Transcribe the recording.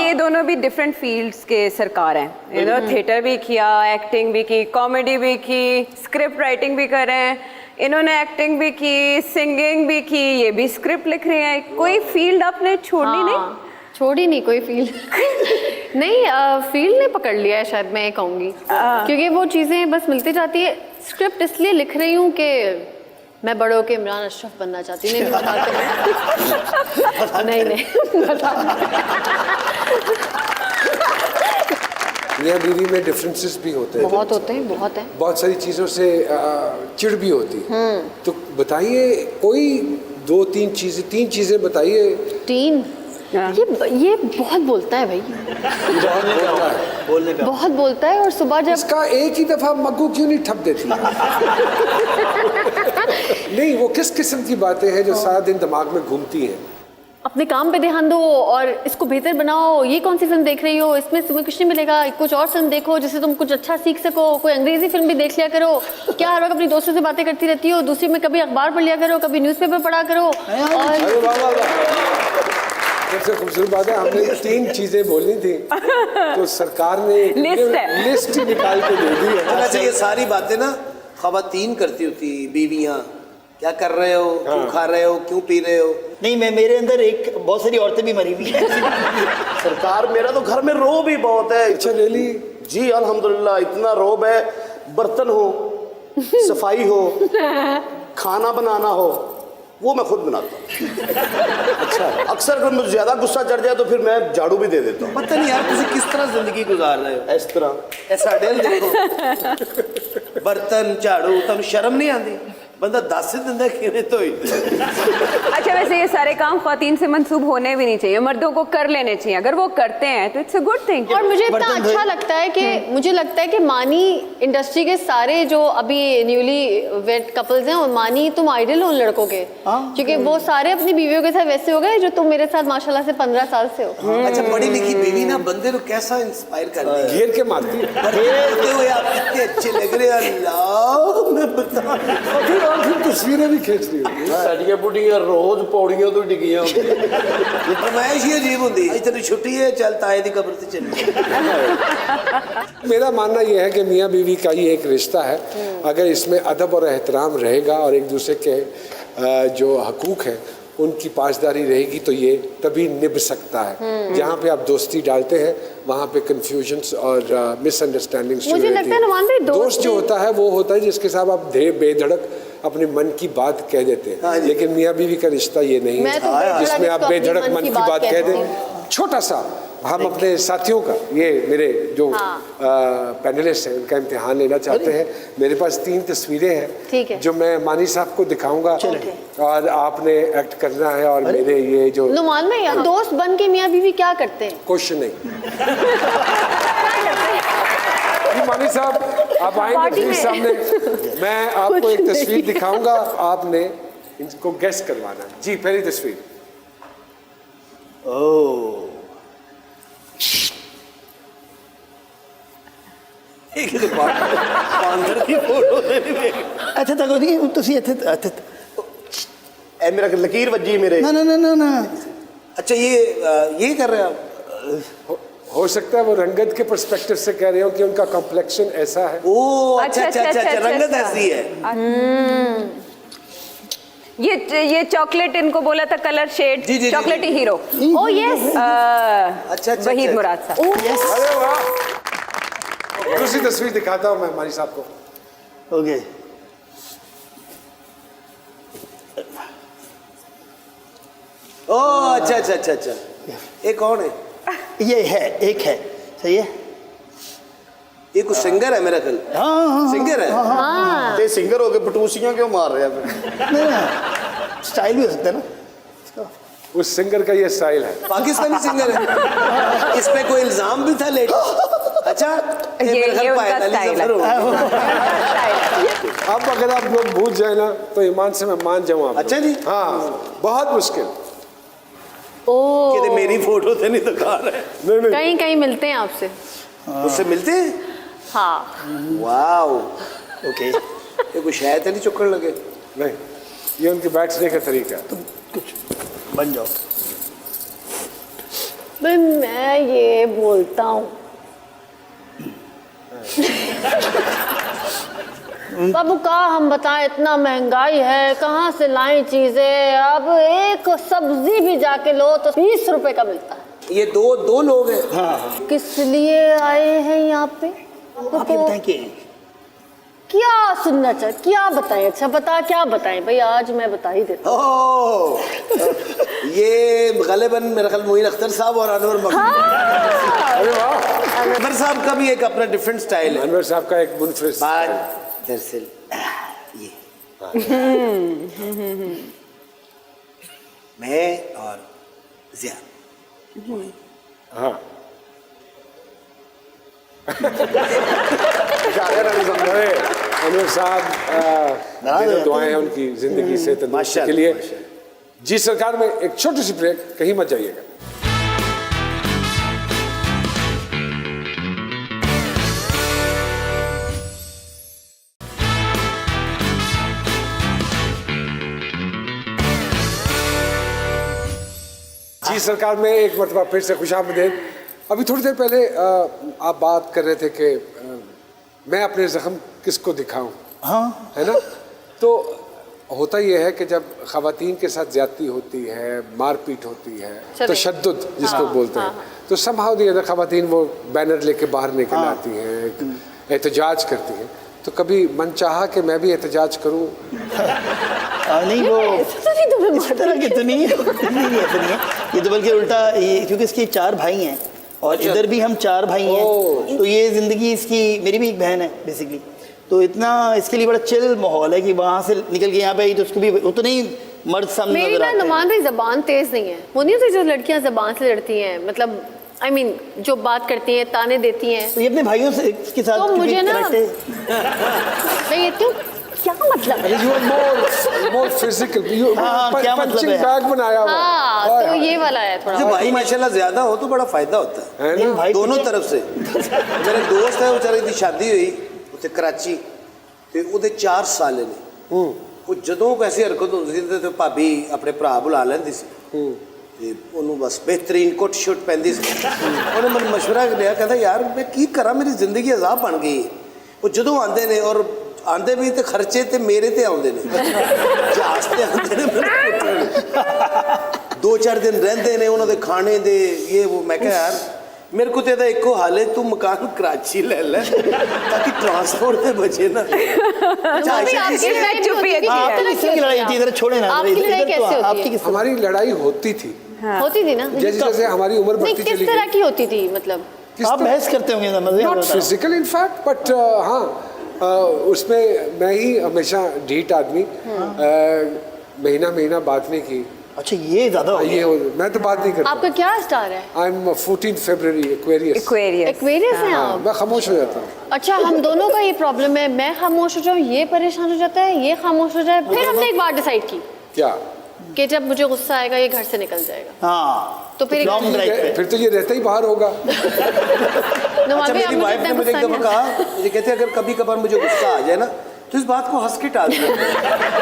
ये दोनों भी डिफरेंट फील्ड्स के सरकार हैं, यू नो, थिएटर भी किया, एक्टिंग भी की, कॉमेडी भी की, स्क्रिप्ट राइटिंग भी कर रहे हैं, इन्होंने एक्टिंग भी की, सिंगिंग भी की, ये भी स्क्रिप्ट लिख रहे हैं। कोई फील्ड आपने छोड़नी नहीं? छोड़ी नहीं कोई फील्ड नहीं, फील्ड ने पकड़ लिया है शायद, मैं ये कहूँगी, क्योंकि वो चीज़ें बस मिलती जाती है। स्क्रिप्ट इसलिए लिख रही हूँ कि मैं बड़े होकर इमरान अशरफ बनना चाहती हूँ। नहीं नहीं मियाँ बीवी में डिफरेंसेस भी होते हैं, बहुत होते हैं, बहुत हैं, बहुत सारी चीज़ों से चिढ़ भी होती है। तो बताइए कोई दो तीन चीज़ें बताइए। तीन? ये बहुत बोलता है भाई, बहुत बोलता है। और सुबह जब इसका एक ही दफा मग्गू क्यों नहीं ठप देती? नहीं, वो किस किस्म की बातें हैं जो सारा दिन दिमाग में घूमती हैं? अपने काम पे ध्यान दो और इसको बेहतर बनाओ। ये कौन सी फिल्म देख रही हो, इसमें तुम्हें कुछ नहीं मिलेगा, कुछ और फिल्म देखो जिससे तुम कुछ अच्छा सीख सको। कोई अंग्रेजी फिल्म भी देख लिया करो। क्या हर वक्त अपनी दोस्तों से बातें करती रहती हो? दूसरी में कभी अखबार पढ़ लिया करो, कभी न्यूज़पेपर पढ़ा करो। और सबसे खूबसूरत बात है, हमने 3 चीजें बोलनी थी तो सरकार ने लिस्ट निकाल के दे दी है। अच्छा, ये सारी बातें ना ख़वातीन करती होती, बीवियाँ। क्या कर रहे हो, क्यों खा रहे हो, क्यों पी रहे हो? नहीं, मेरे अंदर एक बहुत सारी औरतें भी मरी हुई हैं। सरकार, मेरा तो घर में रोब ही बहुत है। अच्छा रेली? जी अल्हम्दुलिल्लाह, इतना रोब है। बर्तन हो, सफाई हो, खाना बनाना हो, वो मैं खुद बनाता हूँ। अच्छा, अक्सर अगर मुझे ज्यादा गुस्सा चढ़ जाए तो फिर मैं झाड़ू भी दे देता हूँ। पता नहीं यार तुम किस तरह जिंदगी गुजार रहे हो। इस तरह ऐसा डेल देखो, बर्तन झाड़ू, तुम शर्म नहीं आती? बंदा दस ही दिंदा किवें धोई। अच्छा, वैसे ये सारे काम ख्वातीन से मंसूब होने भी नहीं चाहिए, मर्दों को कर लेने चाहिए। अगर वो करते हैं तो इट्स अ गुड थिंग। और मुझे इतना अच्छा लगता है कि मुझे लगता है कि मानी इंडस्ट्री के सारे जो अभी न्यूली वेड कपल्स हैं, और मानी तुम आइडल हो उन लड़कों के, क्योंकि वो सारे अपनी बीवियों के साथ वैसे हो गए जो तुम मेरे साथ माशाल्लाह से 15 साल से हो। अच्छा, बड़ी लिखी बीवी ना बंदे को कैसा इंस्पायर कर रही है, घेर के मारती है। खेलते हुए आप कितने अच्छे लग रहे हैं। अल्लाह, मैं बता, फिर तस्वीरें भी खींच रही होगी। साड़ियाँ बुढ़ियाँ रोज पौड़ियों तो डिगियां होती हैं। ये फरमाइश ही अजीब होती है। तेरी छुट्टी है, चल ताए दी कब्र से चली। मेरा मानना यह है कि मियाँ बीवी का ये एक रिश्ता है, अगर इसमें अदब और एहतराम रहेगा और एक दूसरे के जो हकूक़ हैं उनकी पासदारी रहेगी तो ये तभी निभ सकता है। जहाँ पे आप दोस्ती डालते हैं वहाँ पे कंफ्यूजन्स और मिसअंडरस्टैंडिंग शुरू मुझे लगता है नुमान भाई, दोस्त जो होता है वो होता है जिसके साथ आप बेधड़क अपने मन की बात कह देते हैं। लेकिन मियाँ बीवी का रिश्ता ये नहीं है जिसमें आप बेधड़क मन की बात कह दें। छोटा सा हम अपने साथियों का, ये मेरे जो पैनलिस्ट हैं उनका इम्तिहान लेना चाहते हैं। मेरे पास 3 तस्वीरें हैं जो मैं मानी साहब को दिखाऊंगा और आपने एक्ट करना है। और मेरे ये जो नुमान में यार दोस्त बन के मियाँ बीवी क्या करते हैं? क्वेश्चन नहीं। मानी साहब आप आएंगे प्लीज सामने, मैं आपको एक तस्वीर दिखाऊंगा, आपने इनको गेस करवाना। जी, पहली तस्वीर। ओह, बांदर की फोटो ਇੱਥੇ ਤੱਕ ਨਹੀਂ ਤੁਸੀਂ ਇੱਥੇ ए मेरा लकीर वजी मेरे। ना। अच्छा, ये कर रहे हैं आप? हो सकता है वो रंगत के पर्सपेक्टिव से कह रहे हो कि उनका कॉम्प्लेक्शन ऐसा है। ओह, अच्छा, रंगत ऐसी है। ये चॉकलेट इनको बोला था कलर शेड, चॉकलेटी हीरो। ओह यस, अच्छा, वहीद मुराद साहब। अरे वाह, दूसरी तस्वीर दिखाता हूँ मैं मानी साहब को। ओके, ओह अच्छा, ये कौन है? ये है, एक है, सही है। ये कुछ सिंगर है मेरा ख्याल। हाँ, सिंगर है। ते सिंगर हो के पटूसियां क्यों मार रहे हैं? स्टाइल भी हो सकता है ना। उस सिंगर का ये स्टाइल है। पाकिस्तानी सिंगर है। इस पे कोई इल्जाम भी था लेट। अच्छा, ये उनका स्टाइल है। अब अगर आप लोग भूल जाए ना तो ईमान से मैं मान जाऊँ। अच्छा जी, हाँ, बहुत मुश्किल। कि मेरी फोटो से नहीं दिखा रहे। नहीं, कहीं मिलते हैं आपसे। उससे मिलते हैं? हाँ। Wow, okay. ये कुछ शायद नहीं चुक्कड़ लगे। नहीं, ये उनके बैठने का तरीका है। तुम कुछ बन जाओ। भाई मैं ये बोलता हूँ बाबू का हम बताएं, इतना महंगाई है, कहाँ से लाएं चीजें। अब एक सब्जी भी जाके लो तो 20 रुपए का मिलता है। ये दो लोग हैं। हाँ किस लिए आए हैं यहाँ पे? आप ये बताएं कि क्या सुनना चाह, क्या बताएं? अच्छा क्या बताएं भाई, आज मैं बता ही देता हूँ। ओह, ये गलिबन मेरा ख्याल मोइन अख्तर साहब और अनवर अरे वाह, अनवर साहब का भी एक अपना डिफरेंट स्टाइल है। अनवर साहब का एक मुनफरिद बात दरअसल ये मैं और जिया। हाँ अनवर साहब मेरी दुआएं हैं उनकी जिंदगी से तंदुरुस्ती के लिए। जी सरकार में एक छोटी सी ब्रेक, कहीं मत जाइएगा। जी सरकार में एक मरतबा फिर से खुशामदीद। अभी थोड़ी देर पहले आप बात कर रहे थे कि मैं अपने ज़ख्म किसको दिखाऊं, हाँ है ना? तो होता यह है कि जब ख़वातीन के साथ ज़्यादती होती है, मारपीट होती है, तशद्दुद जिसको बोलते हैं, तो समहाउ दी अदर ख़वातीन वो बैनर लेके बाहर निकल आती हैं, एहतजाज करती हैं। तो कभी मन चाहा कि मैं भी एहतजाज करूं? नहीं वो इस तरह की तो नहीं है, नहीं ऐसा नहीं है। ये तो बल्कि उल्टा, ये क्योंकि इसके 4 भाई हैं और इधर भी हम 4 भाई हैं, तो ये ज़िंदगी इसकी, मेरी भी एक बहन है बेसिकली, तो इतना इसके लिए बड़ा चिल माहौल है कि वहाँ से निकल के यहाँ पे आई तो उसको भी उतना ही मर्द सामने मेरी नजर ना आते हैं। नुमान भाई जबान तेज नहीं है, वो नहीं होती जो लड़कियां जबान से लड़ती हैं, मतलब I mean, जो बात करती हैं, ताने देती हैं। तो ये अपने भाइयों से के साथ तो मुझे ना मैं ये क्यों, क्या मतलब है? You are more physical. हाँ, क्या मतलब punching है? bag बनाया हुआ। हाँ, तो ये वाला है जब थोड़ा। भाई माशाल्लाह ज्यादा हो तो बड़ा फायदा होता है, है ना? भाई दोनों तरफ से। मेरे दोस्त है, बेचारे की शादी हुई उत्थे कराची, ते ਉਹਦੇ 4 ਸਾਲ ਨੇ। ਉਹ ਜਦੋਂ ਐਸੀ ਹਰਕਤ ਹੁੰਦੀ ਸੀ ਤੇ ਭਾਬੀ ਆਪਣੇ ਭਰਾ ਬੁਲਾ ਲੈਂਦੀ ਸੀ ਤੇ ਉਹਨੂੰ ਬਸ ਬਿਹਤਰੀਨ ਕੋਟ ਸ਼ੂਟ ਪੈਂਦੀ ਸੀ। ਉਹਨੇ ਮੈਨੂੰ ਮਸ਼ਵਰਾ ਲਿਆ, ਕਹਿੰਦਾ ਯਾਰ ਮੈਂ ਕੀ ਕਰਾਂ, ਮੇਰੀ ਜ਼ਿੰਦਗੀ ਅਜ਼ਾਬ ਬਣ ਗਈ। ਉਹ ਜਦੋਂ ਆਉਂਦੇ ਨੇ ਔਰ ਆਉਂਦੇ ਵੀ ਤੇ ਖਰਚੇ ਤੇ ਮੇਰੇ ਤੇ ਆਉਂਦੇ ਨੇ, ਜਹਾਜ਼ ਤੇ ਆਉਂਦੇ ਨੇ, ਮੈਨੂੰ 2-4 ਦਿਨ ਰਹਿੰਦੇ ਨੇ, ਉਹਨਾਂ ਦੇ ਖਾਣੇ ਦੇ ਇਹ ਉਹ। ਮੈਂ ਕਿਹਾ ਯਾਰ मेरे को तो एको हाल है, तू मकान कराची ले ले ताकि ट्रांसपोर्ट से बचे ना। किसकी लड़ाई होती है, इधर छोड़े ना, आपकी लड़ाई इधर तो कैसे होती आपकी है? किस हमारी लड़ाई होती थी, होती थी ना? जैसे जैसे हमारी उम्र नहीं, बढ़ती किस चली तरह गई। की होती थी मतलब? आप बहस करते होंगे ना, मजे not physical in fact, but हाँ उसमें मैं ही हमेशा ढीठ आदमी, महीना बात नहीं की। अच्छा ये ज्यादा हो ये मैं तो बात नहीं करता। आपका क्या स्टार है? I am 14 February Aquarius. Aquarius हैं आप? मैं खामोश हो जाता हूँ। अच्छा, हम दोनों का ये प्रॉब्लम है, मैं खामोश हो जाऊँ, ये परेशान हो जाता है, ये खामोश हो जाए। फिर हमने एक बात डिसाइड की क्या कि जब मुझे गुस्सा आएगा ये घर से निकल जाएगा। हाँ तो फिर लॉन्ग ड्राइव पे फिर तो ये रहता ही बाहर होगा। अच्छा मेरी वाइफ ने मुझे एक दफा कहा, मुझे कहते अगर कभी कभार मुझे गुस्सा आ जाए ना तो इस बात को हंस के टाल दो।